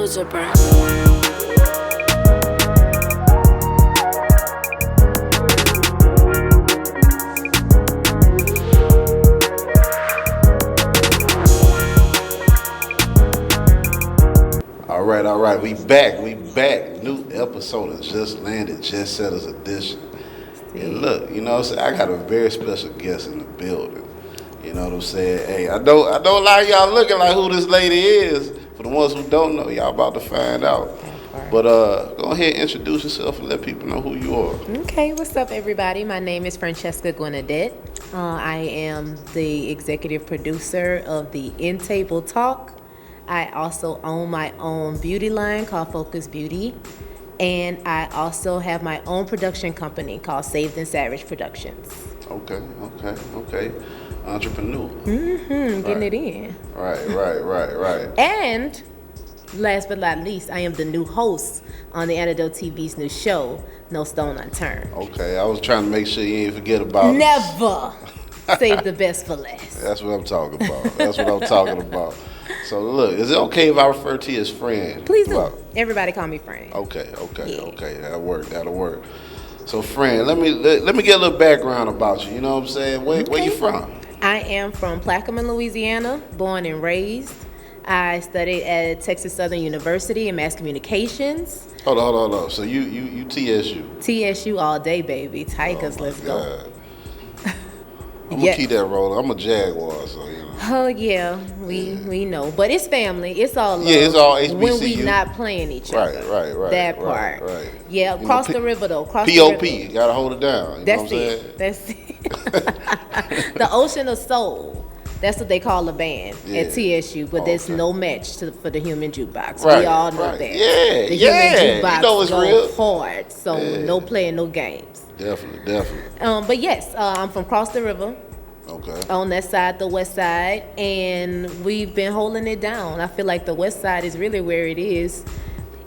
loser, bro. All right, we back. New episode of Just Landed, Jetsetters edition. And look, you know what I'm saying? I got a very special guest in the building. You know what I'm saying? Hey, I know a lot of y'all looking like who this lady is. For the ones who don't know, y'all about to find out. But go ahead and introduce yourself and let people know who you are. Okay, what's up, everybody? My name is Francheska Gwenadette. I am the executive producer of the In Table Talk. I also own my own beauty line called Focus Beauty. And I also have my own production company called Saved and Savage Productions. Okay. Entrepreneur. Getting it in. Right. And last but not least, I am the new host on the Antidote TV's new show, No Stone Unturned. Okay, I was trying to make sure you ain't forget about it. Never save the best for last. That's what I'm talking about. So look, is it okay if I refer to you as friend? Please do. Everybody call me friend. Okay. That'll work. So friend, let me get a little background about you. You know what I'm saying? Where you from? I am from Plaquemine, Louisiana, born and raised. I studied at Texas Southern University in mass communications. Hold on. So you TSU? TSU all day, baby. Tigers, let's go. I'm gonna keep that rolling. I'm a Jaguar, so you know. Oh yeah, we know, but it's family. It's all love. Yeah, it's all HBCU. When we not playing each other. Right. That part. Right. Yeah, cross the river though. POP, gotta hold it down. That's it. The Ocean of Soul. That's what they call the band at TSU, but there's no match for the Human Jukebox. Right, we all know that. The Human Jukebox you know it's go real. hard, so no playing, no games. Definitely. But yes, I'm from Cross the River. Okay. On that side, the west side, and we've been holding it down. I feel like the west side is really where it is.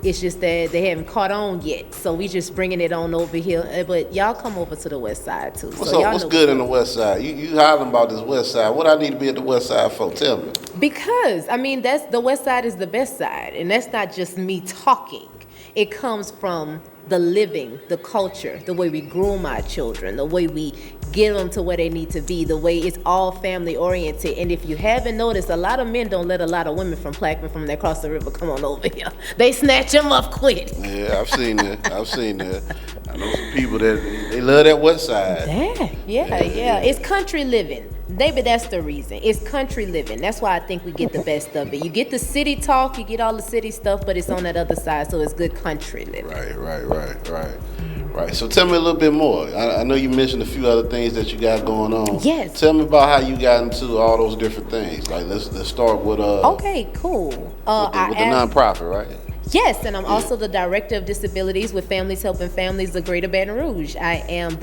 It's just that they haven't caught on yet, so we just bringing it on over here. But y'all come over to the west side too. What's good in the west side? You hollering about this west side. What I need to be at the west side for? Tell me. Because that's the west side is the best side, and that's not just me talking. It comes from the living, the culture, the way we groom our children, the way we get them to where they need to be, the way it's all family oriented. And if you haven't noticed, a lot of men don't let a lot of women from Plaquemine from that cross the river come on over here. They snatch them up quick. Yeah, I've seen that. I know some people that they love that west side. Yeah. It's country living. Maybe that's the reason. It's country living. That's why I think we get the best of it. You get the city talk, you get all the city stuff, but it's on that other side, so it's good country living. Right. So tell me a little bit more. I know you mentioned a few other things that you got going on. Yes. Tell me about how you got into all those different things. Like let's start with Okay, cool. With the nonprofit, right? Yes, and I'm also the director of disabilities with Families Helping Families of Greater Baton Rouge. I am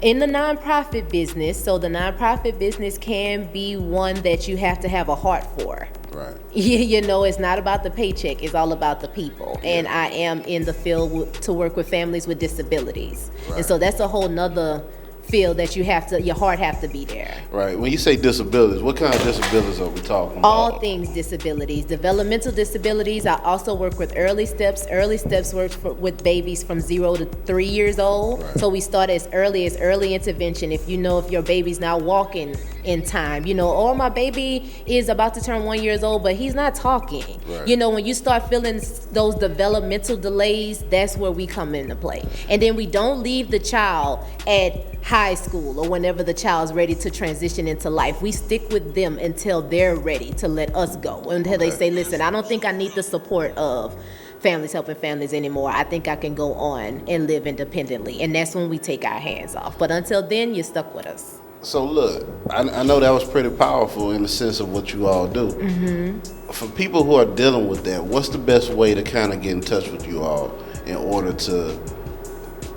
in the nonprofit business, so the nonprofit business can be one that you have to have a heart for. Right. You know, it's not about the paycheck, it's all about the people. Yeah. And I am in the field to work with families with disabilities. Right. And so that's a whole nother field that your heart have to be there. Right. When you say disabilities, what kind of disabilities are we talking about? All things disabilities, developmental disabilities. I also work with early steps. Early steps works with babies from 0 to 3 years old. Right. So we start as early intervention. If your baby's not walking in time, or my baby is about to turn 1 year old, but he's not talking. Right. When you start feeling those developmental delays, that's where we come into play. And then we don't leave the child at high school or whenever the child's ready to transition into life. We stick with them until they're ready to let us go. Until they say, listen, I don't think I need the support of Families Helping Families anymore. I think I can go on and live independently. And that's when we take our hands off. But until then, you're stuck with us. So look, I know that was pretty powerful in the sense of what you all do. Mm-hmm. For people who are dealing with that, what's the best way to kind of get in touch with you all in order to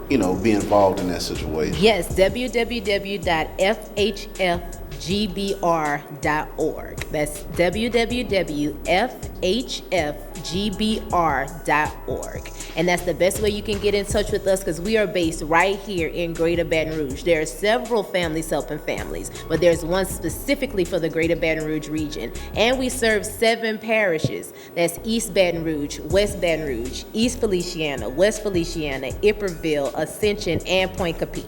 be involved in that situation? Yes, www.fhfgbr.org. That's www.fhfgbr.org. hfgbr.org. And that's the best way you can get in touch with us, because we are based right here in Greater Baton Rouge. There are several families helping families, but there's one specifically for the Greater Baton Rouge region. And we serve 7 parishes. That's East Baton Rouge, West Baton Rouge, East Feliciana, West Feliciana, Ipperville, Ascension, and Point Capee.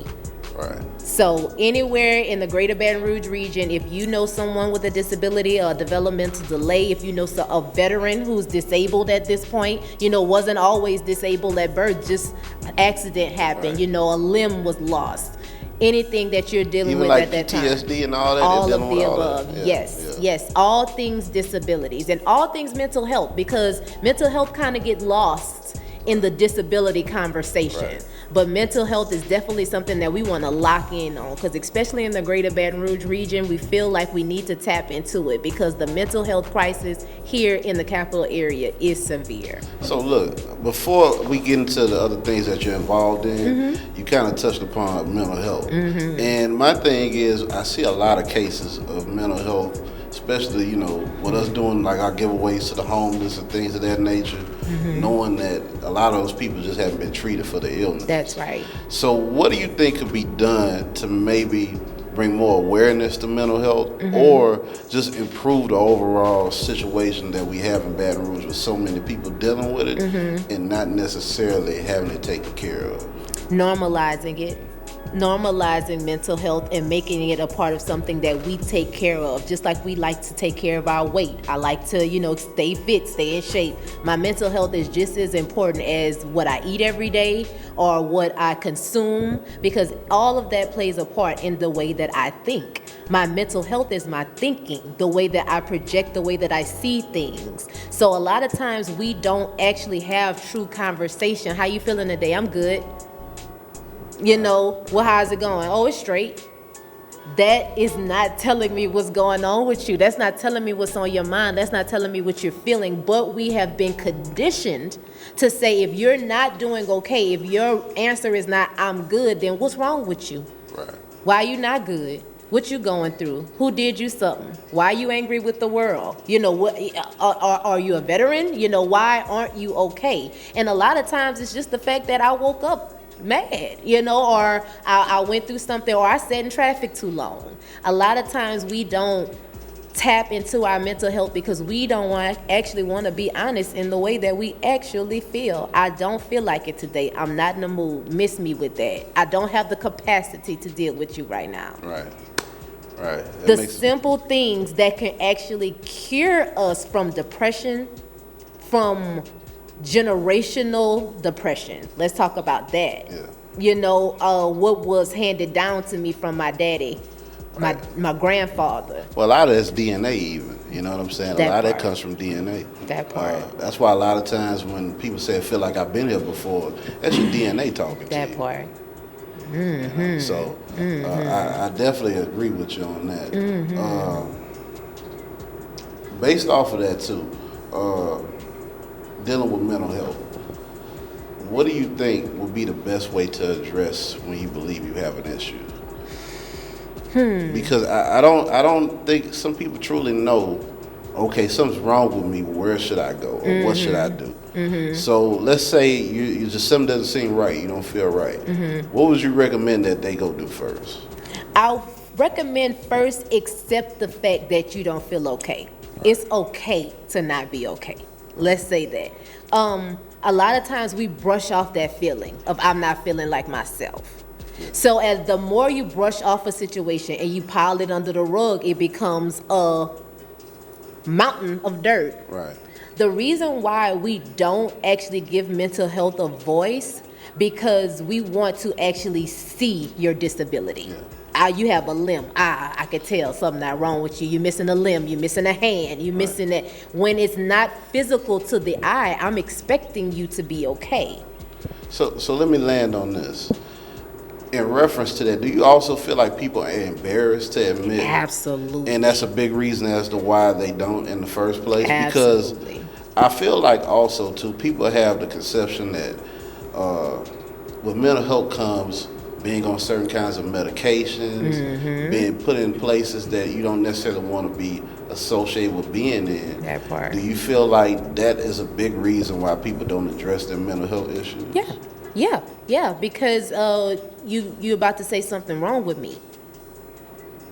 Right. So anywhere in the Greater Baton Rouge region, if you know someone with a disability or a developmental delay, if you know a veteran who's disabled at this point, wasn't always disabled at birth, just accident happened, Right. A limb was lost. Anything that you're dealing Even with like at that time. PTSD and all that. All they're of dealing the with all above. that. Yes. All things disabilities and all things mental health, because mental health kind of get lost in the disability conversation. Right. But mental health is definitely something that we want to lock in on, because especially in the Greater Baton Rouge region, we feel like we need to tap into it, because the mental health crisis here in the capital area is severe. So look, before we get into the other things that you're involved in, you kind of touched upon mental health. And my thing is, I see a lot of cases of mental health, especially, with us doing like our giveaways to the homeless and things of that nature, knowing that a lot of those people just haven't been treated for the illness. That's right. So what do you think could be done to maybe bring more awareness to mental health, or just improve the overall situation that we have in Baton Rouge with so many people dealing with it and not necessarily having it taken care of? Normalizing mental health and making it a part of something that we take care of, just like we like to take care of our weight. I like to, stay fit, stay in shape. My mental health is just as important as what I eat every day or what I consume, because all of that plays a part in the way that I think. My mental health is my thinking, the way that I project, the way that I see things. So a lot of times we don't actually have true conversation. How you feeling today? I'm good. Well, how's it going? Oh, it's straight. That is not telling me what's going on with you. That's not telling me what's on your mind. That's not telling me what you're feeling. But we have been conditioned to say, if you're not doing okay, if your answer is not, I'm good, then what's wrong with you? Right. Why are you not good? What you going through? Who did you something? Why are you angry with the world? What? Are you a veteran? Why aren't you okay? And a lot of times it's just the fact that I woke up mad, or I went through something, or I sat in traffic too long. A lot of times we don't tap into our mental health because we don't actually want to be honest in the way that we actually feel. I don't feel like it today. I'm not in the mood. Miss me with that. I don't have the capacity to deal with you right now. Right. The simple things that can actually cure us from depression, from generational depression. Let's talk about that. What was handed down to me from my daddy, my grandfather. Well, a lot of that's DNA even. You know what I'm saying? A lot of that comes from DNA. That part. That's why a lot of times when people say, I feel like I've been here before, that's your DNA talking to you. That part. So I definitely agree with you on that. Based off of that too, dealing with mental health, what do you think would be the best way to address when you believe you have an issue? Because I don't think some people truly know, okay, something's wrong with me, where should I go, or what should I do? So let's say you just, something doesn't seem right, you don't feel right. What would you recommend that they go do first? I'll recommend first accept the fact that you don't feel okay. It's okay to not be okay. Let's say that. A lot of times we brush off that feeling of I'm not feeling like myself. So as the more you brush off a situation and you pile it under the rug, it becomes a mountain of dirt. Right. The reason why we don't actually give mental health a voice, because we want to actually see your disability. You have a limb. I could tell something not wrong with you. You're missing a limb. You're missing a hand. You're missing it. When it's not physical to the eye, I'm expecting you to be okay. So let me land on this. In reference to that, do you also feel like people are embarrassed to admit? Absolutely. And that's a big reason as to why they don't in the first place? Absolutely. Because I feel like also, too, people have the conception that with mental health comes being on certain kinds of medications, being put in places that you don't necessarily want to be associated with being in. That part. Do you feel like that is a big reason why people don't address their mental health issues? Yeah, because you about to say something wrong with me.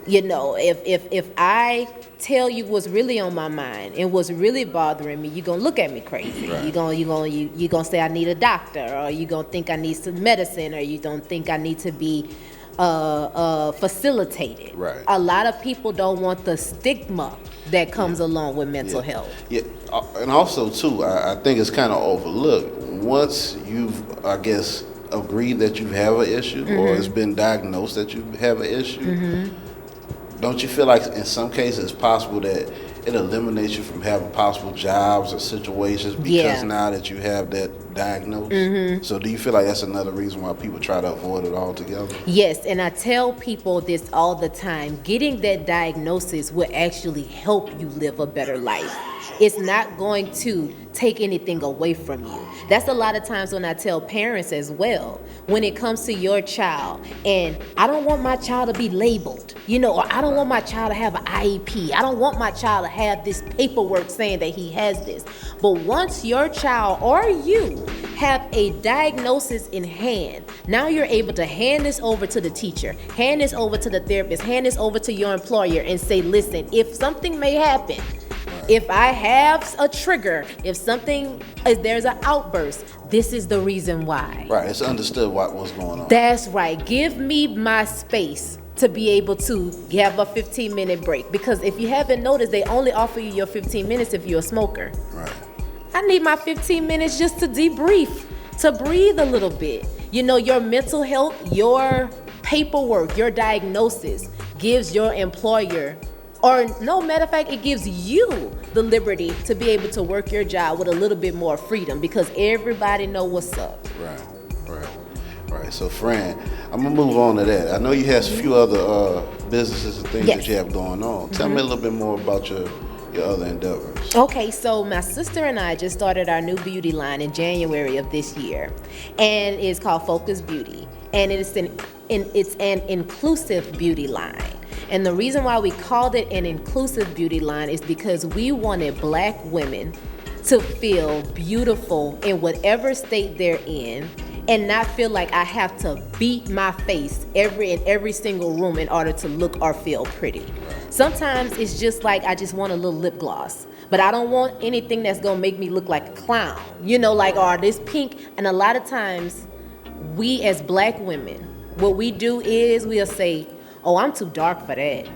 You know, if I tell you what's really on my mind and what's really bothering me, you're gonna look at me crazy. Right. You gonna say I need a doctor, or you gonna think I need some medicine, or you don't think I need to be facilitated. Right. A lot of people don't want the stigma that comes along with mental health. Yeah, and also too, I think it's kind of overlooked. Once you've, I guess, agreed that you have an issue, or it's been diagnosed that you have an issue, don't you feel like in some cases it's possible that it eliminates you from having possible jobs or situations because now that you have that diagnosed? So do you feel like that's another reason why people try to avoid it altogether? Yes, and I tell people this all the time. Getting that diagnosis will actually help you live a better life. It's not going to take anything away from you. That's a lot of times when I tell parents as well, when it comes to your child, and I don't want my child to be labeled, you know, or I don't want my child to have an IEP. I don't want my child to have this paperwork saying that he has this. But once your child or you have a diagnosis in hand, now you're able to hand this over to the teacher, hand this over to the therapist, hand this over to your employer and say, listen, if something may happen, if I have a trigger, if there's an outburst, this is the reason why. Right, it's understood what's going on. That's right. Give me my space to be able to have a 15-minute break. Because if you haven't noticed, they only offer you your 15 minutes if you're a smoker. Right. I need my 15 minutes just to debrief, to breathe a little bit. You know, your mental health, your paperwork, your diagnosis gives your employer, or no matter of fact, it gives you the liberty to be able to work your job with a little bit more freedom because everybody know what's up. Right. So, Fran, I'm gonna move on to that. I know you have a few other businesses and things that you have going on. Tell me a little bit more about your other endeavors. Okay, so my sister and I just started our new beauty line in January of this year, and it's called Focus Beauty, and it's an inclusive beauty line. And the reason why we called it an inclusive beauty line is because we wanted Black women to feel beautiful in whatever state they're in and not feel like I have to beat my face in every single room in order to look or feel pretty. Sometimes it's just like I just want a little lip gloss, but I don't want anything that's gonna make me look like a clown, you know, like, or this pink. And a lot of times we as Black women, what we do is we'll say, oh, I'm too dark for that,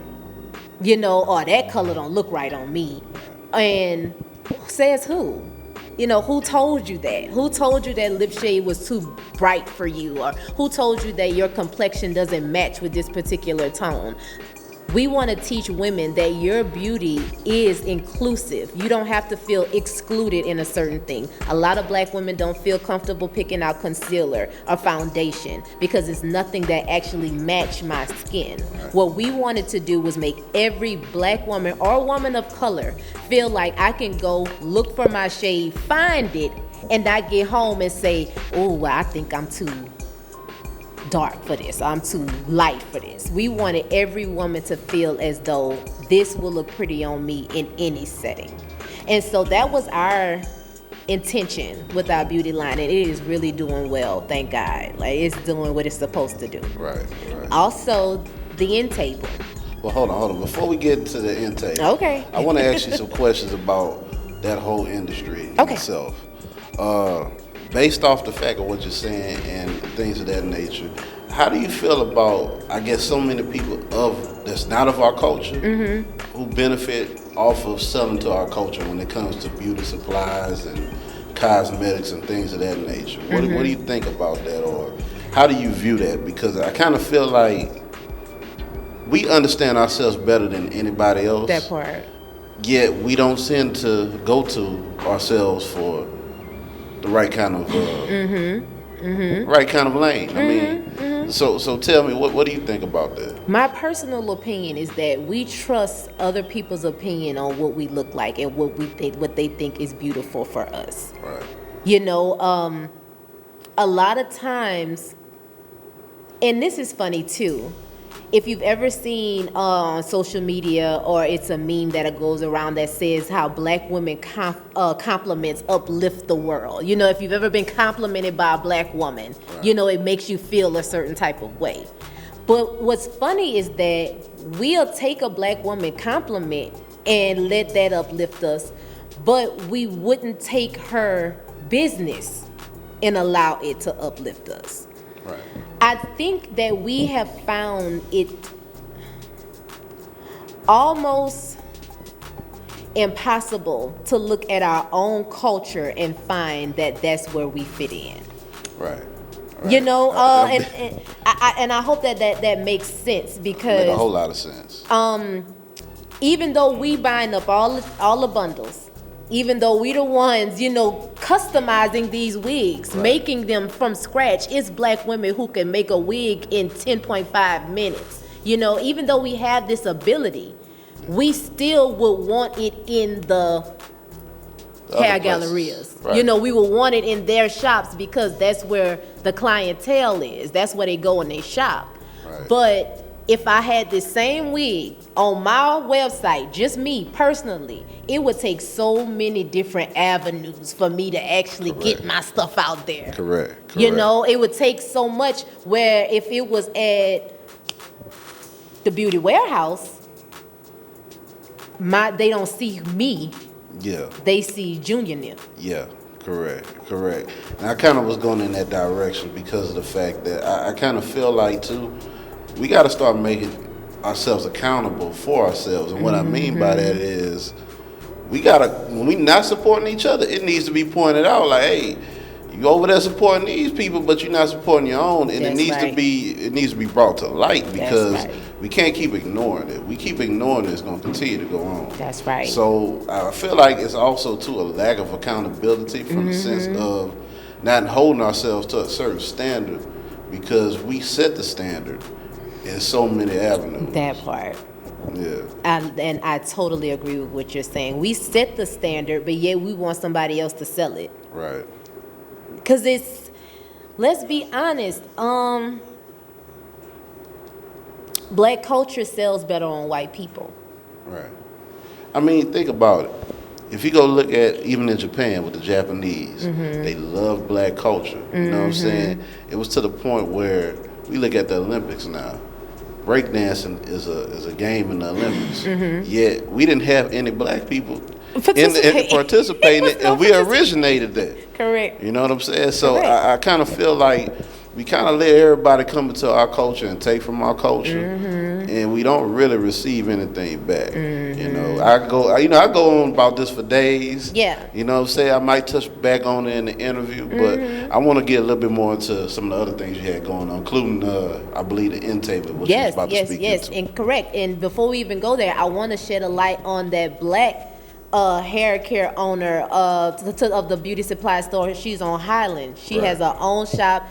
you know, or that color don't look right on me. And says who? You know, who told you that? Who told you that lip shade was too bright for you? Or who told you that your complexion doesn't match with this particular tone? We want to teach women that your beauty is inclusive. You don't have to feel excluded in a certain thing. A lot of Black women don't feel comfortable picking out concealer or foundation because it's nothing that actually match my skin. What we wanted to do was make every Black woman or woman of color feel like I can go look for my shade, find it, and not get home and say, oh, well, I think I'm too dark for this, I'm too light for this. We wanted every woman to feel as though this will look pretty on me in any setting. And so that was our intention with our beauty line, and it is really doing well, thank God. Like, it's doing what it's supposed to do. Right. Also, the end table. Well, hold on. Before we get to the end table, okay, I want to ask you some questions about that whole industry itself. Based off the fact of what you're saying and things of that nature, how do you feel about, I guess, so many people that's not of our culture who benefit off of selling to our culture when it comes to beauty supplies and cosmetics and things of that nature? What do you think about that, or how do you view that? Because I kind of feel like we understand ourselves better than anybody else. That part. Yet we don't tend to go to ourselves for the right kind of right kind of lane. I mean, so tell me, what do you think about that? My personal opinion is that we trust other people's opinion on what we look like and what they think is beautiful for us. Right. You know, a lot of times, and this is funny too, if you've ever seen on social media, or it's a meme that goes around that says how black women compliments uplift the world. You know, if you've ever been complimented by a black woman, you know, it makes you feel a certain type of way. But what's funny is that we'll take a black woman compliment and let that uplift us, but we wouldn't take her business and allow it to uplift us. Right. I think that we have found it almost impossible to look at our own culture and find that that's where we fit in. Right. You know, and I hope that makes sense, because make a whole lot of sense. Even though we buying up all the bundles, even though we the ones, you know, customizing these wigs, making them from scratch, it's black women who can make a wig in 10.5 minutes. You know, even though we have this ability, we still would want it in the hair gallerias. Right. You know, we will want it in their shops because that's where the clientele is. That's where they go and they shop. Right. But if I had the same wig on my website, just me personally, it would take so many different avenues for me to actually get my stuff out there. Correct. You know, it would take so much, where if it was at the beauty warehouse, they don't see me. Yeah. They see Junior Nip. Yeah. Correct. And I kind of was going in that direction because of the fact that I kind of feel like, too, we got to start making ourselves accountable for ourselves. And what I mean by that is, we got to, when we not supporting each other, it needs to be pointed out like, hey, you over there supporting these people, but you're not supporting your own. And it needs to be brought to light, because we can't keep ignoring it. We keep ignoring it, it's going to continue to go on. That's right. So I feel like it's also, too, a lack of accountability from the sense of not holding ourselves to a certain standard, because we set the standard in so many avenues. That part. Yeah. And I totally agree with what you're saying. We set the standard, but yet we want somebody else to sell it. Right. Because let's be honest, black culture sells better on white people. Right. I mean, think about it. If you go look at, even in Japan with the Japanese, they love black culture. You know what I'm saying? It was to the point where we look at the Olympics now. Breakdancing is a game in the Olympics. Yet we didn't have any black people participating, and we originated that. Correct. You know what I'm saying? So I kind of feel like we kind of let everybody come into our culture and take from our culture, and we don't really receive anything back. You know, I go on about this for days. Yeah. You know what I'm saying? I might touch back on it in the interview, but I want to get a little bit more into some of the other things you had going on, including, I believe, the end table, which you're about to speak into. And correct. And before we even go there, I want to shed a light on that black hair care owner of the beauty supply store. She's on Highland. She has her own shop.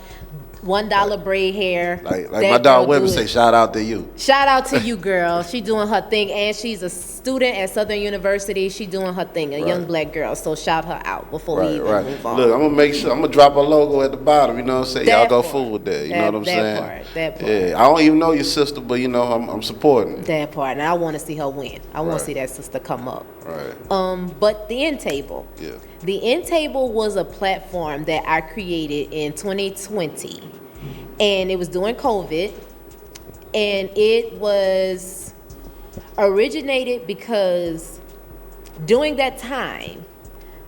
$1 braid hair. Like my dog Webber say, shout out to you. Shout out to you, girl. She doing her thing, and she's a student at Southern University. She doing her thing, a young black girl. So shout her out before we even move on. Look, I'm gonna make sure, I'm gonna drop a logo at the bottom. You know what I'm saying? Y'all go full with that. You know what I'm saying? That part. Yeah, I don't even know your sister, but you know I'm supporting that part, and I want to see her win. I want to see that sister come up. Right. But the end table. Yeah. The end table was a platform that I created in 2020. And it was during COVID, and it was originated because during that time,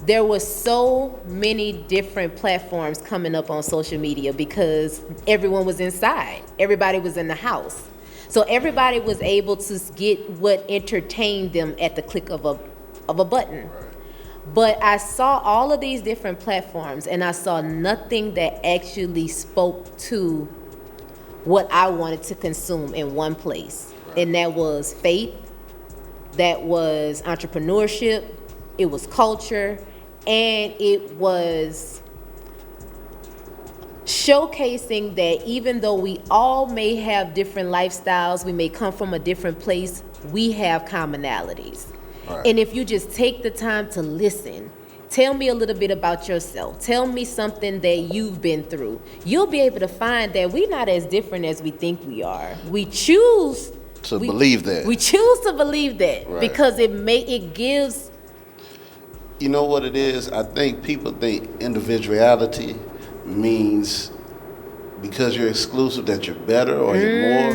there was so many different platforms coming up on social media because everyone was inside. Everybody was in the house. So everybody was able to get what entertained them at the click of a button. But I saw all of these different platforms, and I saw nothing that actually spoke to what I wanted to consume in one place. And that was faith, that was entrepreneurship, it was culture, and it was showcasing that even though we all may have different lifestyles, we may come from a different place, we have commonalities. And if you just take the time to listen Tell me a little bit about yourself. Tell me something that you've been through. You'll be able to find that we're not as different as we think we are. We choose to believe that. We choose to believe that, right. because it gives. You know what it is? I think people think individuality means because you're exclusive that you're better or you're more.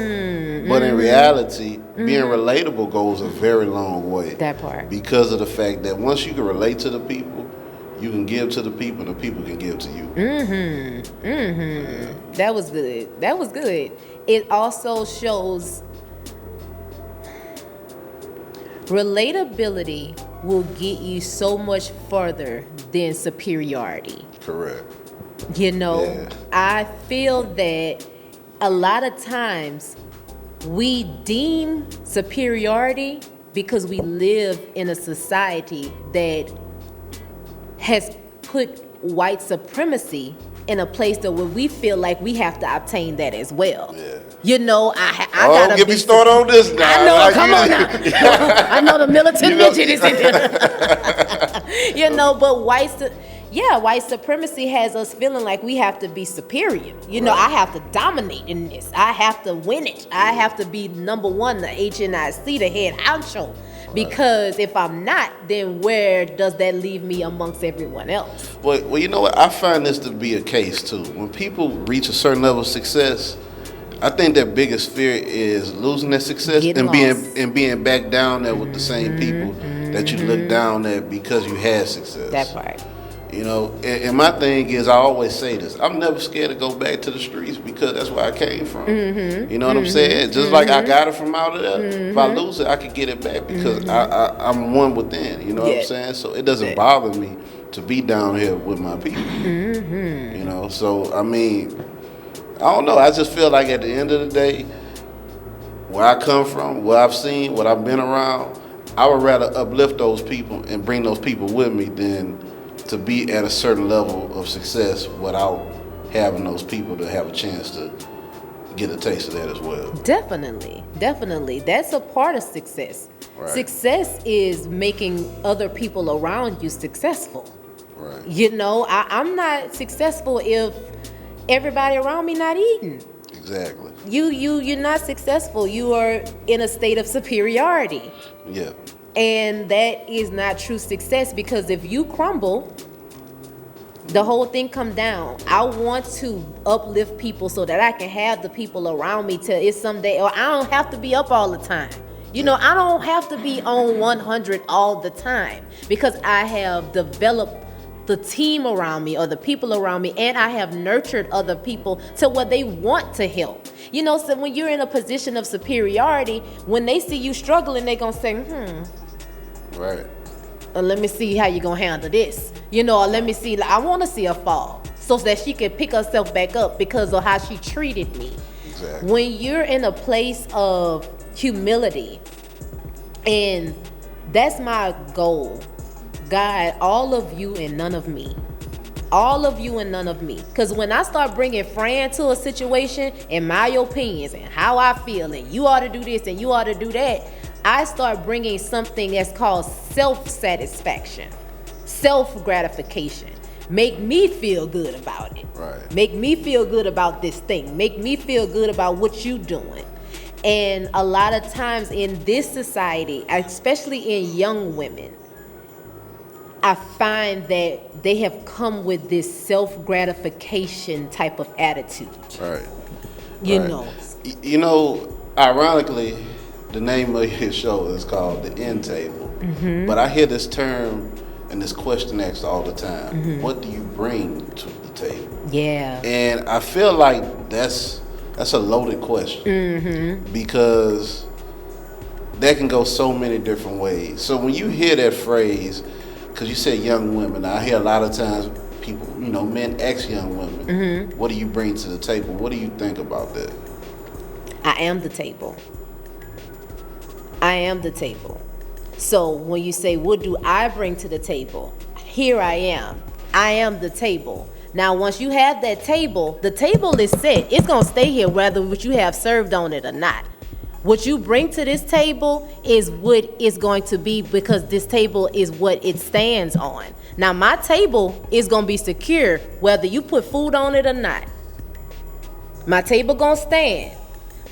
But in reality, being relatable goes a very long way. That part. Because of the fact that once you can relate to the people, you can give to the people, and the people can give to you. That was good. That was good. It also shows relatability will get you so much further than superiority. Correct. You know, Yeah. I feel that a lot of times we deem superiority because we live in a society that has put white supremacy in a place that where we feel like we have to obtain that as well. Yeah. You know, I Oh, gotta get me started on this now. I know, come on now. I know the militant midget is in there. You know, but white supremacy has us feeling like we have to be superior. You know, I have to dominate in this. I have to win it. I have to be number one, the HNIC, the head honcho. Because if I'm not, then where does that leave me amongst everyone else? Well, you know what? I find this to be a case too. When people reach a certain level of success, I think their biggest fear is losing that success Getting and being back down there with the same people that you look down at because you had success. That part. You know, and my thing is, I always say this: I'm never scared to go back to the streets because that's where I came from. You know what I'm saying? Just like I got it from out of there. If I lose it, I can get it back because I'm one within. You know what I'm saying? So it doesn't bother me to be down here with my people. You know, so I mean, I don't know. I just feel like at the end of the day, where I come from, what I've seen, what I've been around, I would rather uplift those people and bring those people with me than to be at a certain level of success without having those people to have a chance to get a taste of that as well. Definitely. That's a part of success. Right. Success is making other people around you successful. Right. You know, I'm not successful if everybody around me not eating. Exactly. You're not successful. You are in a state of superiority. Yeah. And that is not true success, because if you crumble, the whole thing come down. I want to uplift people so that I can have the people around me till it's someday, or I don't have to be up all the time. You know, I don't have to be on 100 all the time, because I have developed the team around me or the people around me, and I have nurtured other people to where they want to help. You know, so when you're in a position of superiority, when they see you struggling, they're gonna say, Right. let me see how you gonna handle this. You know, or let me see, I wanna see her fall so that she can pick herself back up because of how she treated me. Exactly. When you're in a place of humility, and that's my goal, God, all of you and none of me. All of you and none of me. Because when I start bringing Fran to a situation and my opinions and how I feel, and you ought to do this and you ought to do that, I start bringing something that's called self-satisfaction, self-gratification. Make me feel good about it. Right. Make me feel good about this thing. Make me feel good about what you doing. And a lot of times in this society, especially in young women, I find that they have come with this self-gratification type of attitude. Right. You Right. know. You know, ironically, the name of your show is called The End Table. But I hear this term and this question asked all the time. What do you bring to the table? Yeah. And I feel like that's a loaded question. Because that can go so many different ways. So when you hear that phrase, because you said young women, I hear a lot of times people, you know, men ask young women, what do you bring to the table? What do you think about that? I am the table. I am the table. So when you say, what do I bring to the table? Here I am. I am the table. Now, once you have that table, the table is set. It's going to stay here whether what you have served on it or not. What you bring to this table is what it's going to be, because this table is what it stands on. Now, my table is going to be secure whether you put food on it or not. My table going to stand.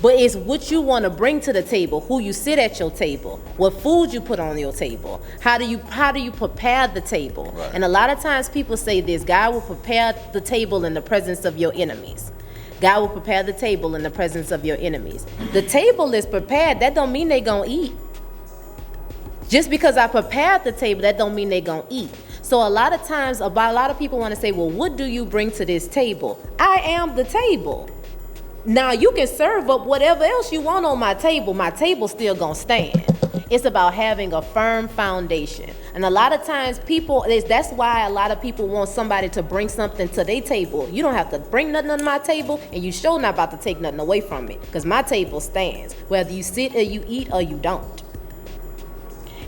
But it's what you want to bring to the table, who you sit at your table, what food you put on your table, how do you prepare the table. Right. And a lot of times people say this: God will prepare the table in the presence of your enemies. God will prepare the table in the presence of your enemies. The table is prepared. That don't mean they gonna eat. Just because I prepared the table, that don't mean they gonna eat. So a lot of times, a lot of people want to say, well, what do you bring to this table? I am the table. Now, you can serve up whatever else you want on my table. My table's still gonna stand. It's about having a firm foundation. And a lot of times that's why a lot of people want somebody to bring something to their table. You don't have to bring nothing on my table, and you sure not about to take nothing away from it, because my table stands, whether you sit or you eat or you don't.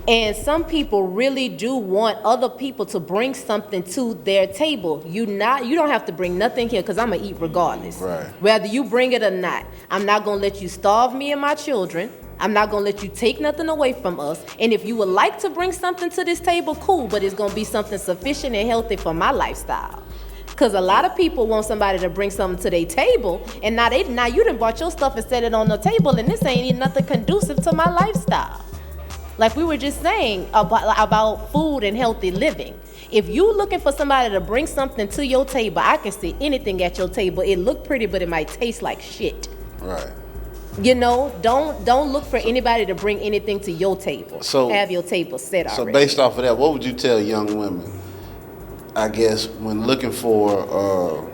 And some people really do want other people to bring something to their table. You don't have to bring nothing here, because I'm going to eat regardless. Right. Whether you bring it or not. I'm not going to let you starve me and my children. I'm not going to let you take nothing away from us. And if you would like to bring something to this table, cool, but it's going to be something sufficient and healthy for my lifestyle. Because a lot of people want somebody to bring something to their table, and now you done bought your stuff and set it on the table, and this ain't even nothing conducive to my lifestyle. Like we were just saying about food and healthy living. If you looking for somebody to bring something to your table, I can see anything at your table. It look pretty, but it might taste like shit. Right. You know, don't look for anybody to bring anything to your table. So have your table set already. So based off of that, what would you tell young women, I guess, when looking for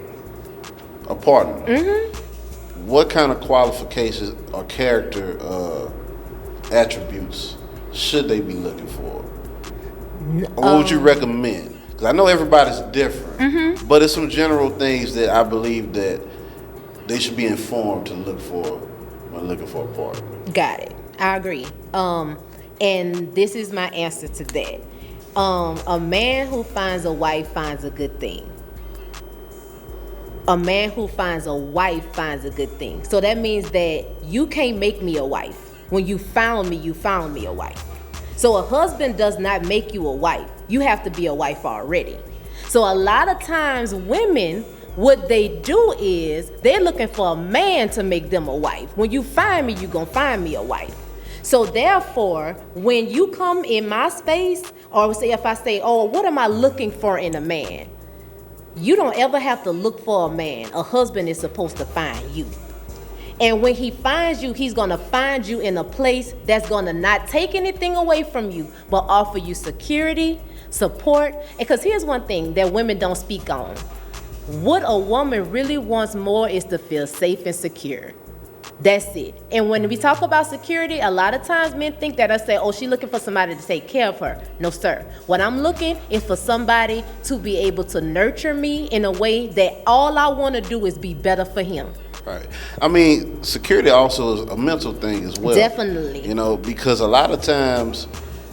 a partner? Mm-hmm. What kind of qualifications or character attributes should they be looking for? What would you recommend? Because I know everybody's different, mm-hmm. but it's some general things that I believe that they should be informed to look for when looking for a partner. Got it. I agree. And this is my answer to that. A man who finds a wife finds a good thing. A man who finds a wife finds a good thing. So that means that you can't make me a wife. When you found me a wife. So a husband does not make you a wife. You have to be a wife already. So a lot of times women, what they do is they're looking for a man to make them a wife. When you find me, you're going to find me a wife. So therefore, when you come in my space, or say if I say, oh, what am I looking for in a man? You don't ever have to look for a man. A husband is supposed to find you. And when he finds you, he's going to find you in a place that's going to not take anything away from you, but offer you security, support. Because here's one thing that women don't speak on. What a woman really wants more is to feel safe and secure. That's it. And when we talk about security, a lot of times men think that I say, oh, she's looking for somebody to take care of her. No, sir. What I'm looking is for somebody to be able to nurture me in a way that all I want to do is be better for him. Right. I mean, security also is a mental thing as well. Definitely. You know, because a lot of times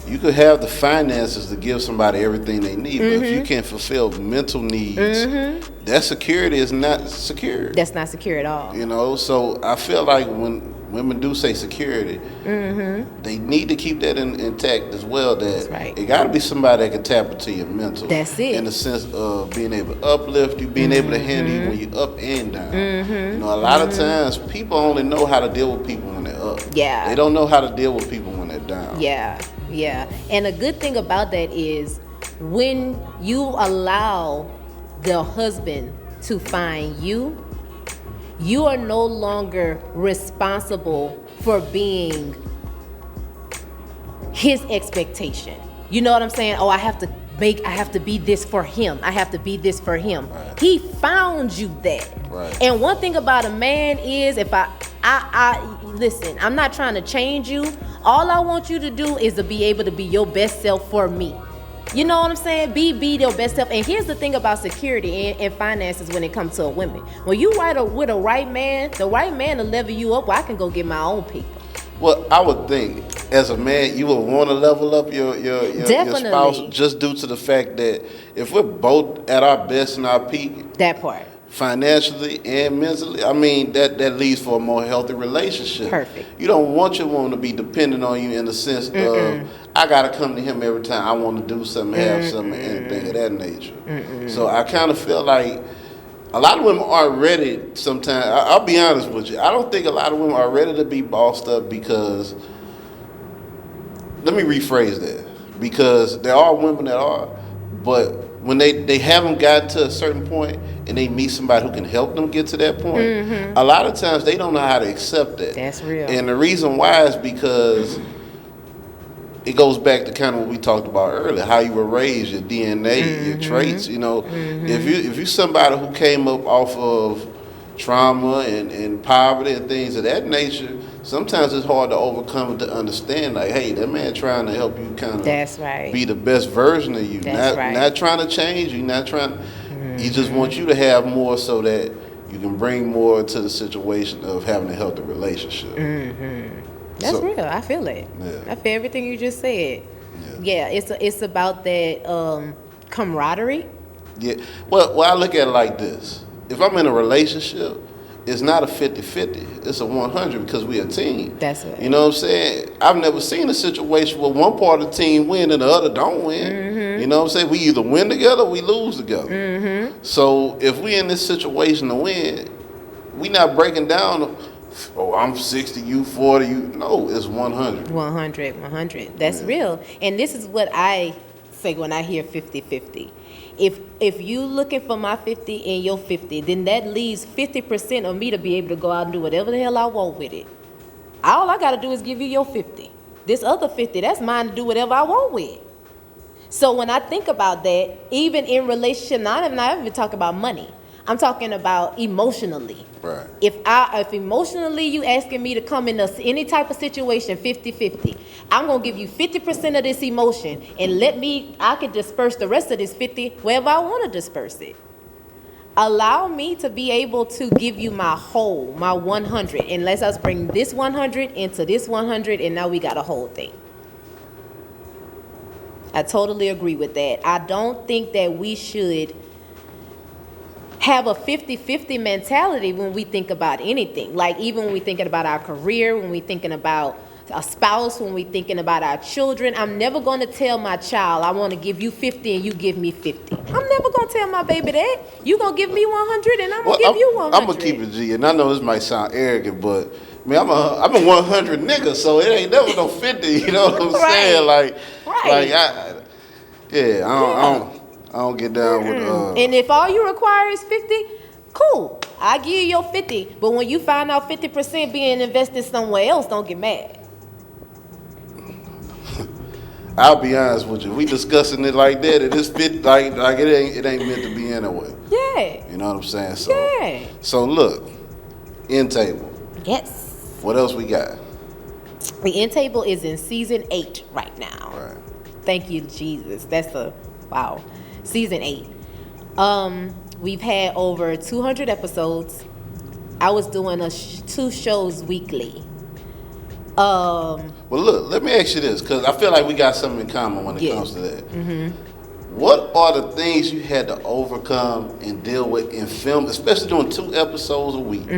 you could have the finances to give somebody everything they need, mm-hmm. but if you can't fulfill mental needs, mm-hmm. that security is not secure. That's not secure at all. You know, so I feel like when women do say security, mm-hmm. they need to keep that intact as well. That's right. It got to be somebody that can tap into your mental. That's it. In the sense of being able to uplift you, being mm-hmm. able to handle you when you're up and down. Mm-hmm. You know, a lot mm-hmm. of times people only know how to deal with people when they're up. Yeah. They don't know how to deal with people when they're down. Yeah. Yeah. And a good thing about that is when you allow the husband to find you, you are no longer responsible for being his expectation. You know what I'm saying? Oh, I have to be this for him. I have to be this for him. Right. He found you that. Right. And one thing about a man is if I listen, I'm not trying to change you. All I want you to do is to be able to be your best self for me. You know what I'm saying? Be your best self. And here's the thing about security and finances when it comes to a woman. When you with a right man, the right man will level you up where I can go get my own people. Well, I would think as a man, you would want to level up your spouse just due to the fact that if we're both at our best and our peak, that part. financially and mentally, I mean, that leads for a more healthy relationship. Perfect. You don't want your woman to be dependent on you in the sense of, I got to come to him every time I want to do something, have something, anything of that nature. So I kind of feel like a lot of women aren't ready sometimes. I'll be honest with you. I don't think a lot of women are ready to be bossed up because, let me rephrase that, because there are women that are, but when they haven't gotten to a certain point and they meet somebody who can help them get to that point, a lot of times they don't know how to accept that. That's real. And the reason why is because it goes back to kind of what we talked about earlier, how you were raised, your DNA, your traits. You know, if you're somebody who came up off of trauma and poverty and things of that nature, sometimes it's hard to overcome and to understand, like, hey, that man trying to help you kind of be the best version of you. Not trying to change you, not trying. He just wants you to have more so that you can bring more to the situation of having a healthy relationship. That's real. I feel it. Yeah. I feel everything you just said. Yeah, it's about that camaraderie. Yeah. Well, I look at it like this. If I'm in a relationship, it's not a 50-50. It's a 100 because we're a team. That's it. You know what I'm saying? I've never seen a situation where one part of the team win and the other don't win. You know what I'm saying? We either win together or we lose together. So if we in this situation to win, we not breaking down, oh, I'm 60, you 40, you. No, it's 100. 100. That's real. And this is what I say when I hear 50-50. If you looking for my 50 and your 50, then that leaves 50% of me to be able to go out and do whatever the hell I want with it. All I got to do is give you your 50. This other 50, that's mine to do whatever I want with. So when I think about that, even in relationship, not even talking about money. I'm talking about emotionally. Right. If emotionally you asking me to come in any type of situation 50-50, I'm going to give you 50% of this emotion and I can disperse the rest of this 50 wherever I want to disperse it. Allow me to be able to give you my whole, my 100, and let's us bring this 100 into this 100, and now we got a whole thing. I totally agree with that. I don't think that we should have a 50-50 mentality when we think about anything. Like even when we thinking about our career, when we thinking about a spouse, when we thinking about our children, I'm never going to tell my child, I want to give you 50 and you give me 50. I'm never going to tell my baby that. You going to give me 100 and I'm going to give you 100. I'm going to keep it G, and I know this might sound arrogant, but I mean, I'm a 100 nigga, so it ain't never no 50, you know what I'm saying? I don't get down with. And if all you require is 50, cool. I give you your 50. But when you find out 50% being invested somewhere else, don't get mad. I'll be honest with you. We discussing it like that. It is fit like it ain't meant to be anyway. Yeah. You know what I'm saying? So look, end table. Yes. What else we got? The end table is in season 8 right now. Right. Thank you, Jesus. That's wow. Season 8. We've had over 200 episodes. I was doing 2 shows weekly. Well, look, let me ask you this, because I feel like we got something in common when it comes to that. What are the things you had to overcome and deal with in film, especially doing 2 episodes a week?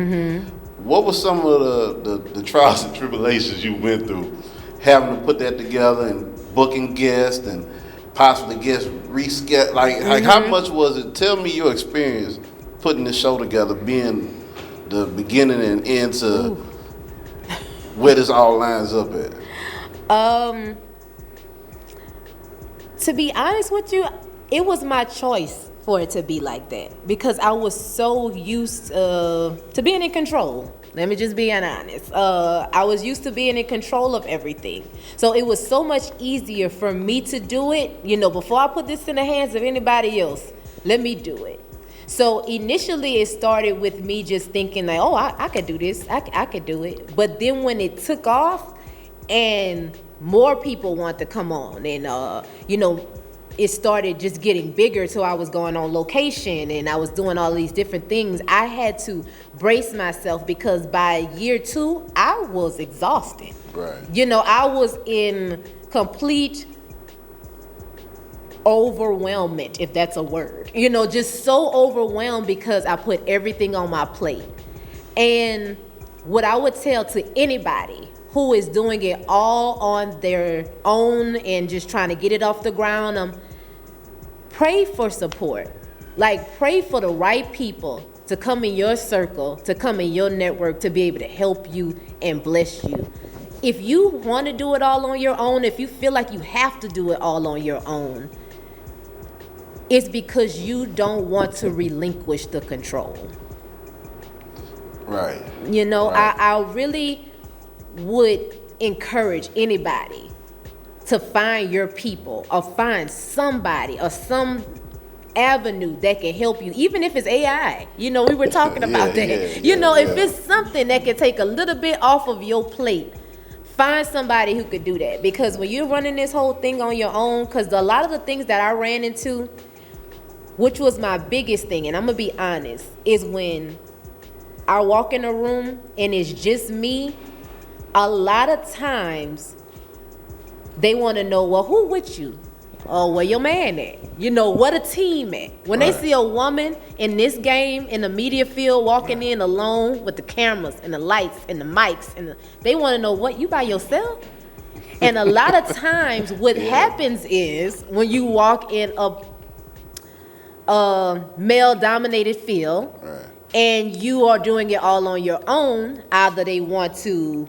What were some of the trials and tribulations you went through, having to put that together and booking guests and possibly guests reschedule? Like how much was it? Tell me your experience putting this show together, being the beginning and end to where this all lines up at. To be honest with you, it was my choice for it to be like that because I was so used to being in control. Let me just be honest. I was used to being in control of everything. So it was so much easier for me to do it, before I put this in the hands of anybody else, let me do it. So initially it started with me just thinking like, oh, I could do this. I could do it. But then when it took off and more people want to come on and, it started just getting bigger till I was going on location and I was doing all these different things. I had to brace myself because by year 2, I was exhausted. Right. I was in complete overwhelmed, if that's a word. You know, just so overwhelmed because I put everything on my plate. And what I would tell to anybody who is doing it all on their own and just trying to get it off the ground, pray for support. Like, pray for the right people to come in your circle, to come in your network, to be able to help you and bless you. If you want to do it all on your own, if you feel like you have to do it all on your own, it's because you don't want to relinquish the control. Right. You know, right. I really would encourage anybody to find your people or find somebody or some avenue that can help you, even if it's AI. You know, we were talking about that. You know, if it's something that can take a little bit off of your plate, find somebody who could do that. Because when you're running this whole thing on your own, because a lot of the things that I ran into, which was my biggest thing, and I'm gonna be honest, is when I walk in a room and it's just me, a lot of times they want to know, well, who with you? Oh, where your man at? You know, what a team at? When they see a woman in this game, in the media field, walking in alone with the cameras and the lights and the mics, and they want to know, what, you by yourself? And a lot of times what happens is when you walk in a male-dominated field, and you are doing it all on your own, either they want to,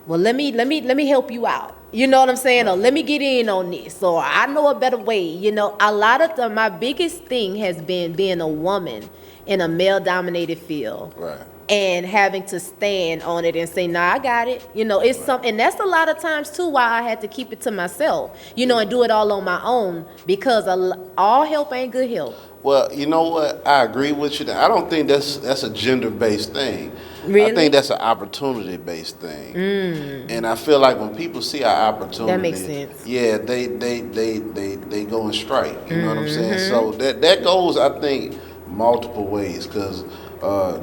well, let me help you out. You know what I'm saying? Or let me get in on this. Or I know a better way. You know, a lot of my biggest thing has been being a woman in a male-dominated field. Right. And having to stand on it and say, nah, I got it. You know, it's something, and that's a lot of times too why I had to keep it to myself, you know, and do it all on my own, because all help ain't good help. Well, you know what? I agree with you. I don't think that's a gender-based thing. Really? I think that's an opportunity-based thing. And I feel like when people see an opportunity, That makes sense. Yeah, they go and strike. You know what I'm saying? So that goes, I think, multiple ways. Because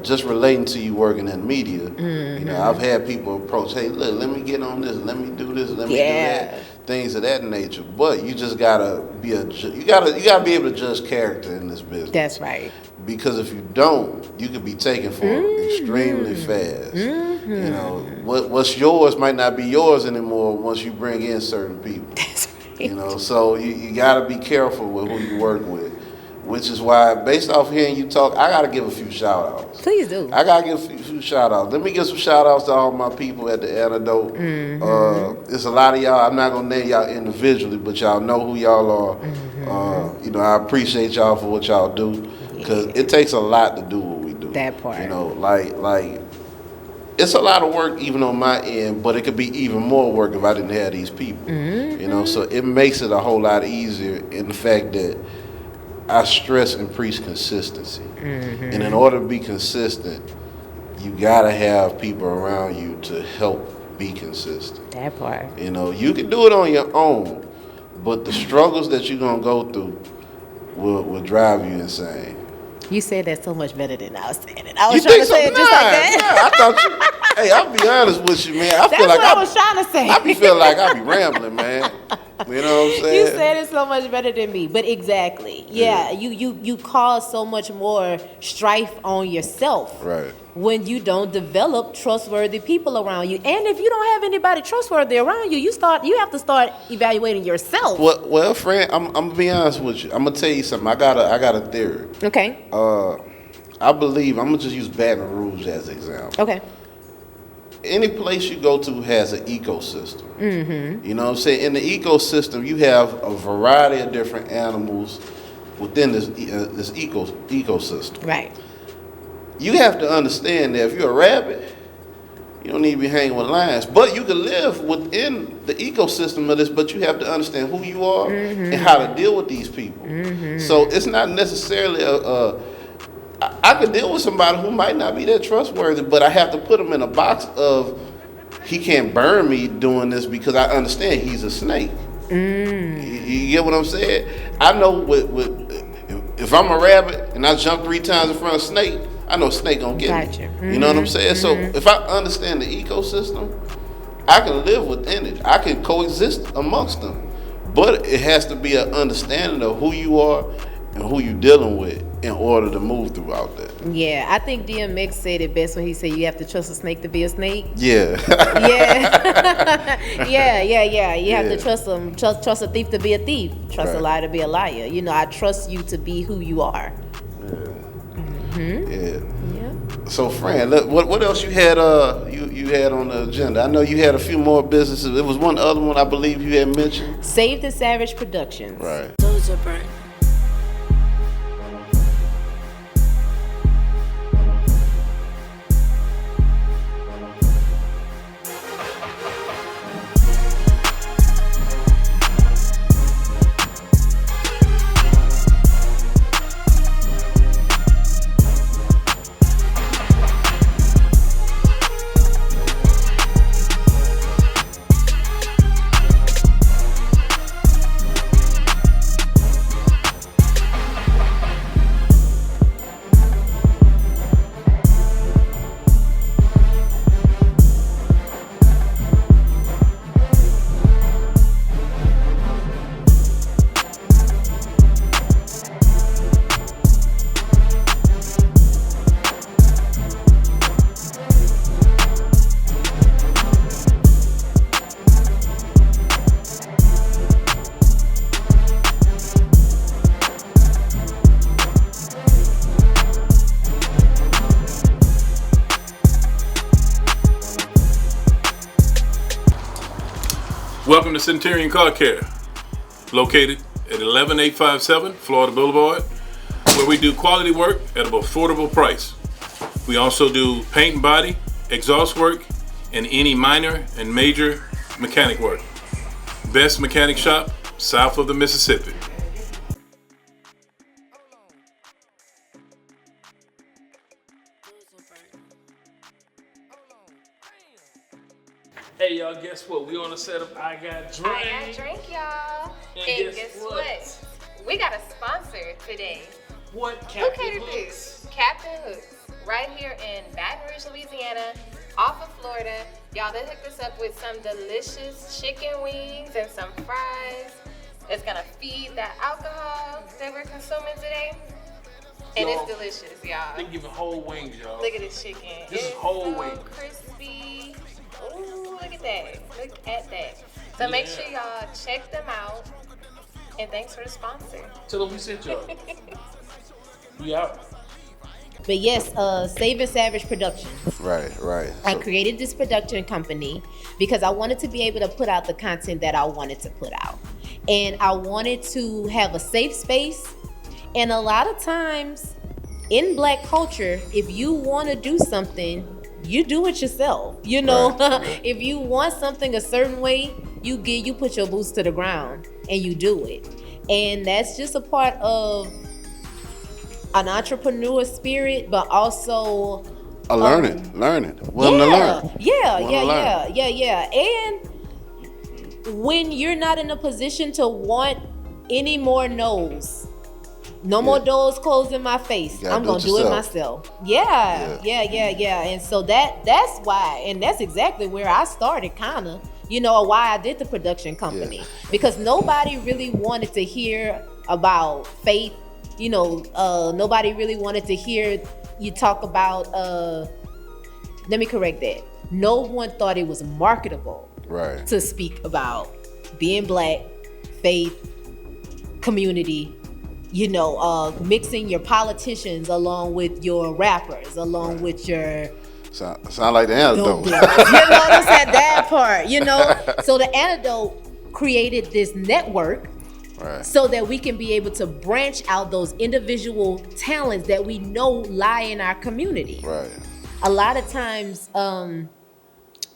just relating to you working in media, you know, I've had people approach, hey, look, let me get on this, let me do this, let me do that. Things of that nature, but you just gotta be you gotta be able to judge character in this business. That's right. Because if you don't, you could be taken for extremely fast. You know, what's yours might not be yours anymore once you bring in certain people. That's right. You know, so you gotta be careful with who you work with. Which is why, based off hearing you talk, I got to give a few shout-outs. Please do. I got to give a few shout-outs. Let me give some shout-outs to all my people at the Antidote. There's a lot of y'all. I'm not going to name y'all individually, but y'all know who y'all are. You know, I appreciate y'all for what y'all do, because it takes a lot to do what we do. That part. You know, like it's a lot of work even on my end, but it could be even more work if I didn't have these people. You know, so it makes it a whole lot easier in the fact that I stress and preach consistency. And in order to be consistent, you gotta have people around you to help be consistent. That part. You know, you can do it on your own, but the struggles that you're gonna go through will drive you insane. You said that so much better than I was saying it. I was You trying think to say so? it just like that. Nah, I thought you. Hey, I'll be honest with you, man. That's what I was trying to say. I be feeling like I be rambling, man. You know what I'm saying? You said it so much better than me, but exactly. Yeah, you cause so much more strife on yourself. Right. When you don't develop trustworthy people around you. And if you don't have anybody trustworthy around you, you have to start evaluating yourself. Well, friend, I'm gonna be honest with you. I'm gonna tell you something. I got a theory. Okay. I believe I'm gonna just use Baton Rouge as an example. Okay. Any place you go to has an ecosystem. You know what I'm saying? In the ecosystem, you have a variety of different animals within this ecosystem. Right. You have to understand that if you're a rabbit, you don't need to be hanging with lions. But you can live within the ecosystem of this, but you have to understand who you are and how to deal with these people. So it's not necessarily I could deal with somebody who might not be that trustworthy, but I have to put him in a box of he can't burn me doing this because I understand he's a snake. You get what I'm saying? I know if I'm a rabbit and I jump 3 times in front of a snake, I know a snake gonna get me. You know what I'm saying? So if I understand the ecosystem, I can live within it. I can coexist amongst them. But it has to be an understanding of who you are and who you're dealing with in order to move throughout that. Yeah, I think DMX said it best when he said you have to trust a snake to be a snake. Yeah. Yeah. You have to trust them. Trust a thief to be a thief. Trust a liar to be a liar. You know, I trust you to be who you are. Yeah. So, Fran, what else you had? You had on the agenda. I know you had a few more businesses. There was one other one I believe you had mentioned. Save the Savage Productions. Right. Those are burnt. Welcome to Centurion Car Care, located at 11857 Florida Boulevard, where we do quality work at an affordable price. We also do paint and body, exhaust work, and any minor and major mechanic work. Best mechanic shop south of the Mississippi. Hey y'all, guess what? We on a setup. I got drink, y'all. And guess what? We got a sponsor today. What? Who catered this? Captain Hooks, right here in Baton Rouge, Louisiana, off of Florida. Y'all, they hooked us up with some delicious chicken wings and some fries. It's gonna feed that alcohol that we're consuming today. And Y'all, it's delicious, y'all. They giving whole wings, y'all. Look at this chicken. This is It's whole so wing. crispy. Ooh, look at that. Look at that. So make sure y'all check them out. And thanks for the sponsor. Tell them we sent y'all. We out. But yes, Save the Savage Productions. Right. I created this production company because I wanted to be able to put out the content that I wanted to put out. And I wanted to have a safe space. And a lot of times in Black culture, if you want to do something, you do it yourself. You know, if you want something a certain way, you put your boots to the ground and you do it. And that's just a part of an entrepreneur spirit, but also learning, willing to learn. Yeah. And when you're not in a position to want any more no's, no more doors closed in my face. I'm gonna do it myself. Yeah. And so that's why, and that's exactly where I started, kinda. You know, why I did the production company. Because nobody really wanted to hear about faith. You know, nobody really wanted to hear you talk about, let me correct that. No one thought it was marketable to speak about being Black, faith, community, you know, mixing your politicians along with your rappers, along with your... Sound like the antidote. You know what I'm saying? That part, you know? So the antidote created this network so that we can be able to branch out those individual talents that we know lie in our community. Right. A lot of times,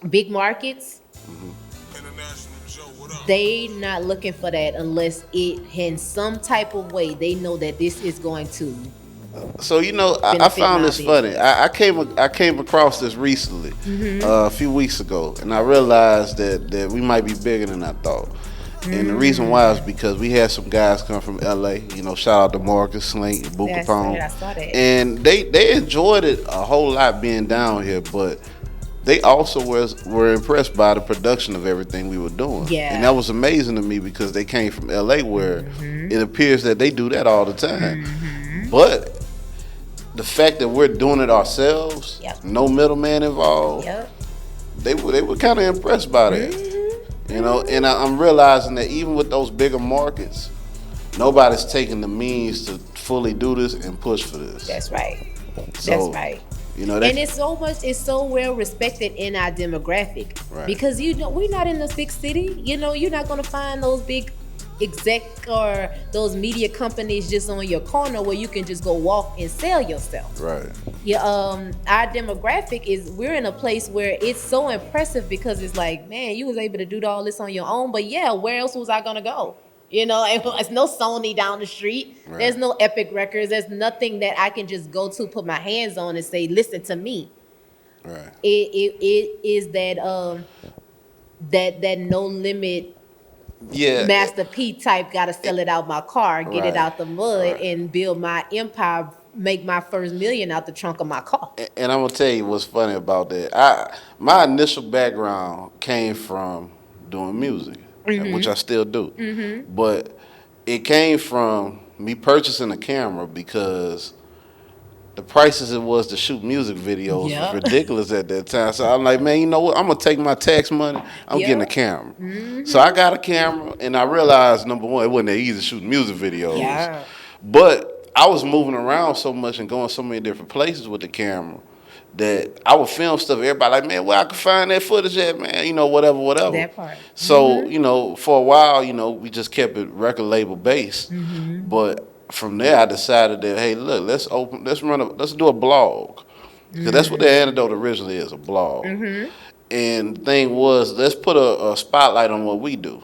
big markets, International Joe, what up? they not looking for that unless it in some type of way they know that this is going to. So you know, I found this funny. I came across this recently, a few weeks ago, and I realized that we might be bigger than I thought. And the reason why is because we had some guys come from LA. You know, shout out to Marcus Slink, Book Capone, I saw that. and they enjoyed it a whole lot being down here. But they also were impressed by the production of everything we were doing. Yeah. And that was amazing to me because they came from LA where it appears that they do that all the time. But the fact that we're doing it ourselves, Yep. no middleman involved, Yep. they were kind of impressed by that. You know, and I'm realizing that even with those bigger markets, nobody's taking the means to fully do this and push for this. That's right. So, That's right. You know, And it's so well respected in our demographic. Right. Because we're not in a big city. You know, you're not gonna find those big exec or those media companies just on your corner where you can just go walk and sell yourself. Right. Yeah, our demographic we're in a place where it's so impressive because it's like, man, you was able to do all this on your own, but yeah, where else was I gonna go? You know, it's no Sony down the street. Right. There's no Epic Records. There's nothing that I can just go to, put my hands on and say, listen to me. Right. It is that that no limit Master P type gotta sell it out my car, get it out the mud and build my empire, make my first million out the trunk of my car. And I'm gonna tell you what's funny about that. My initial background came from doing music, which I still do. But it came from me purchasing a camera because the prices it was to shoot music videos was ridiculous at that time. So I'm like, man, you know what? I'm gonna take my tax money. I'm getting a camera. So I got a camera, and I realized, number one, it wasn't that easy to shoot music videos. Yeah. But I was moving around so much and going so many different places with the camera that I would film stuff. Everybody like, man, where I could find that footage at, man? You know, whatever. That part. So, you know, for a while, you know, we just kept it record label based. But from there, I decided that, hey, look, let's do a blog. Because that's what the antidote originally is, a blog. And the thing was, let's put a spotlight on what we do.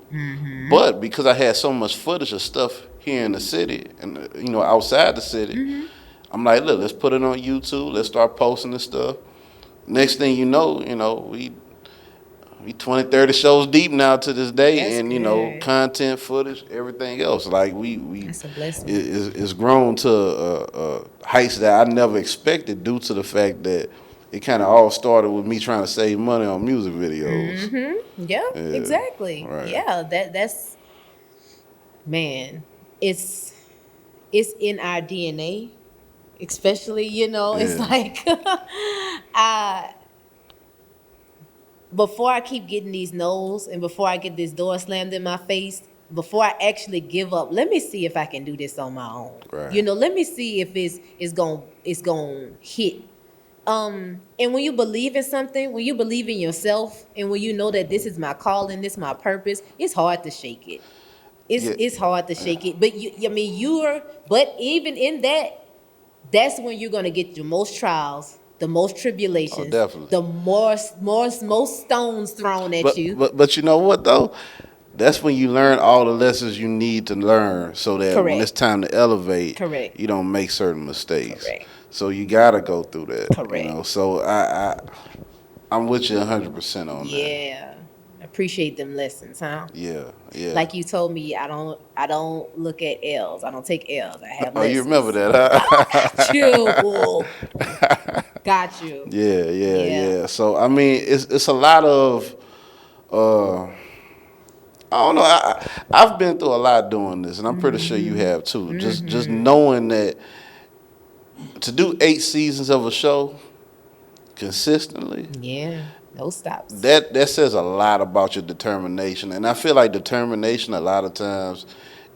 But because I had so much footage of stuff here in the city and, you know, outside the city, I'm like, look, let's put it on YouTube. Let's start posting this stuff. Next thing you know, we 20, 30 shows deep now to this day. That's and, you know, content, footage, everything else. Like, That's a blessing. it's grown to heights that I never expected due to the fact that it kind of all started with me trying to save money on music videos. Yeah, exactly. Right. Yeah, that's, man, it's in our DNA, especially, you know, it's like, before I keep getting these no's and before I get this door slammed in my face, before I actually give up, let me see if I can do this on my own. Right. You know, let me see if it's gonna hit. And when you believe in something, when you believe in yourself, and when you know that this is my calling, this is my purpose, it's hard to shake it. It's hard to shake it. But but even in that, that's when you're gonna get your most trials, the most tribulations, definitely. the most stones thrown at you. But you know what though? That's when you learn all the lessons you need to learn so that when it's time to elevate, you don't make certain mistakes. Correct. So you gotta go through that. Correct. You know? So I'm with you 100% on that. Yeah. Appreciate them lessons, huh? Yeah. Like you told me, I don't look at L's. I don't take L's. I have Oh, lessons. you remember that, huh? Chill, bull. Got you. Yeah. So I mean, it's a lot of I don't know. I've been through a lot doing this, and I'm pretty sure you have too. Just knowing that to do 8 seasons of a show consistently. Yeah. No stops. That says a lot about your determination, and I feel like determination a lot of times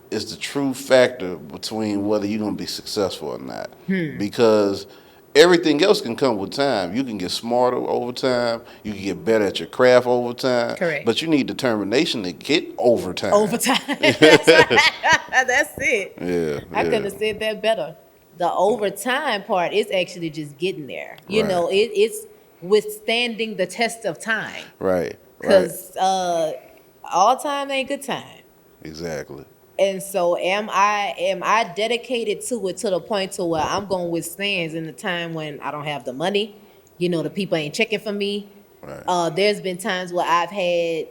is the true factor between whether you're gonna be successful or not. Because everything else can come with time. You can get smarter over time. You can get better at your craft over time. Correct. But you need determination to get overtime. Overtime. That's right. That's it. Yeah. I couldn't have said that better. The overtime part is actually just getting there. You know, it's withstanding the test of time. Right. Because all time ain't good time. Exactly. And so am I dedicated to it to the point to where I'm going to withstand in the time when I don't have the money, you know, the people ain't checking for me. Right. There's been times where I've had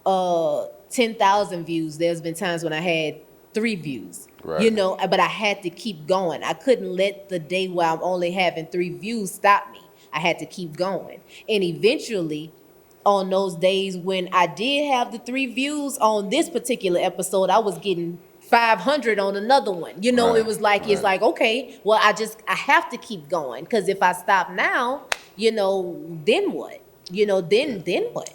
10,000 views. There's been times when I had 3 views. Right. You know, but I had to keep going. I couldn't let the day where I'm only having 3 views stop me. I had to keep going. And eventually, on those days when I did have the 3 views on this particular episode, I was getting 500 on another one. You know, Right, it was like, it's like, okay, well, I have to keep going. Because if I stop now, you know, then what? You know, then what?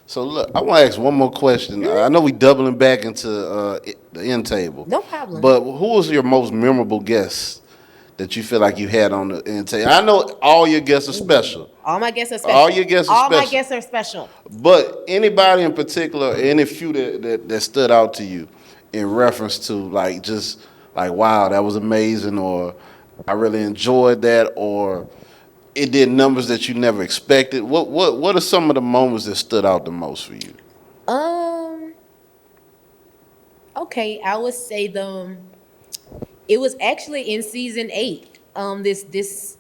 So look, I want to ask one more question. I know we doubling back into the end table. No problem. But who was your most memorable guest that you feel like you had on the end table? I know all your guests are special, All my guests are special. All your guests are All my special. guests are special. but anybody in particular, any few that stood out to you in reference to like just like wow, that was amazing, or I really enjoyed that, or it did numbers that you never expected. What are some of the moments that stood out the most for you? Okay, I would say it was actually in season 8. This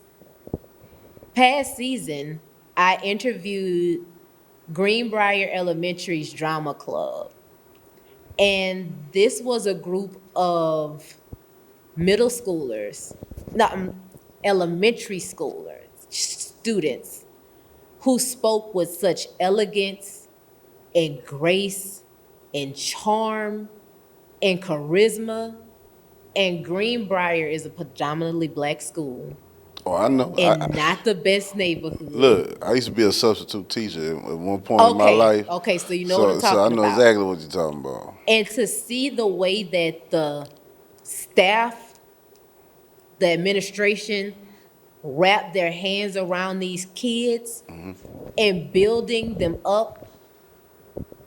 past season, I interviewed Greenbrier Elementary's drama club. And this was a group of middle schoolers, not elementary schoolers, students who spoke with such elegance and grace and charm and charisma. And Greenbrier is a predominantly black school Oh, I know. and not the best neighborhood. Look, I used to be a substitute teacher at one point in my life. Okay, so you know what I'm So I talking know about. exactly what you're talking about. And to see the way that the staff, the administration, wrap their hands around these kids and building them up,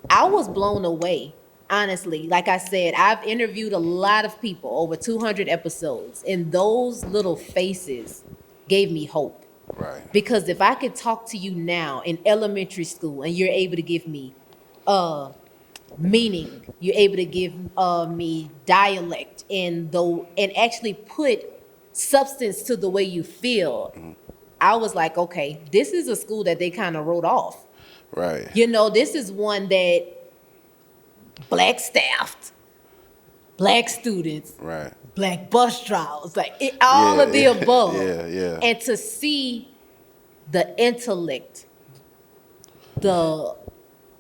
I was blown away. Honestly, like I said, I've interviewed a lot of people, over 200 episodes, and those little faces gave me hope. Right. Because if I could talk to you now in elementary school and you're able to give me meaning, you're able to give me dialect and actually put substance to the way you feel, I was like, okay, this is a school that they kind of wrote off. Right. You know, this is one that black staffed, black students, Right. black bus drivers, like all of the above. Yeah. And to see the intellect, the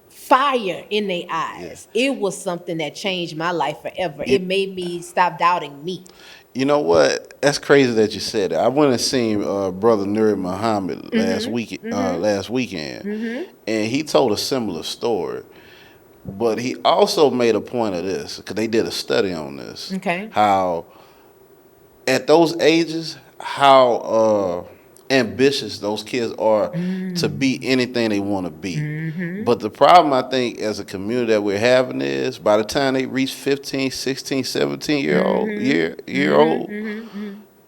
fire in their eyes, it was something that changed my life forever. It made me stop doubting me. You know what? That's crazy that you said that. I went and seen Brother Nuri Muhammad last weekend, and he told a similar story. But he also made a point of this, because they did a study on this. Okay. How at those ages, how ambitious those kids are to be anything they want to be. But the problem, I think, as a community that we're having is, by the time they reach 15, 16, 17 year old,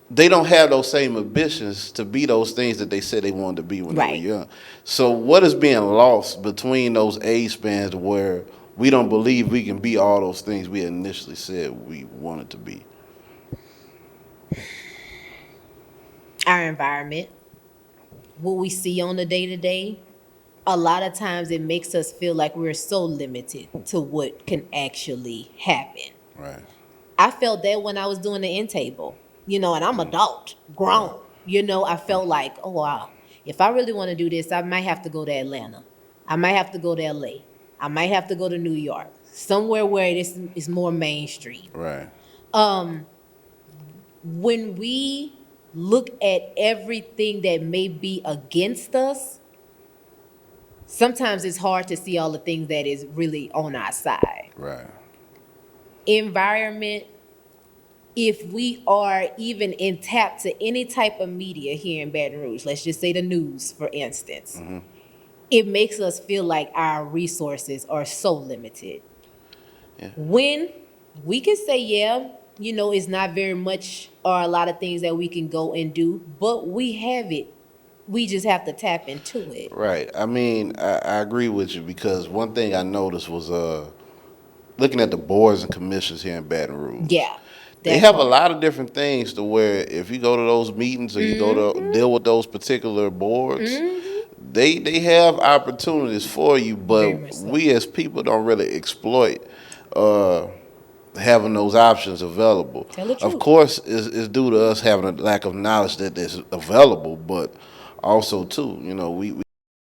they don't have those same ambitions to be those things that they said they wanted to be when they were young. So what is being lost between those age spans where we don't believe we can be all those things we initially said we wanted to be? Our environment, what we see on the day-to-day, a lot of times it makes us feel like we're so limited to what can actually happen. Right. I felt that when I was doing the end table, you know, and I'm adult, grown, you know, I felt like, oh, wow, if I really want to do this, I might have to go to Atlanta. I might have to go to LA. I might have to go to New York, somewhere where it is more mainstream. Right. When we look at everything that may be against us, sometimes it's hard to see all the things that is really on our side. Right. Environment, if we are even in tap to any type of media here in Baton Rouge, let's just say the news, for instance, it makes us feel like our resources are so limited. Yeah. When we can say, yeah, you know, it's not very much or a lot of things that we can go and do, but we have it. We just have to tap into it. Right. I mean, I agree with you, because one thing I noticed was looking at the boards and commissions here in Baton Rouge. Yeah. They have a lot of different things to where if you go to those meetings or you go to deal with those particular boards, they have opportunities for you, but So. we as people don't really exploit having those options available. Tell the truth. Of course, it's due to us having a lack of knowledge that is available, but also too, we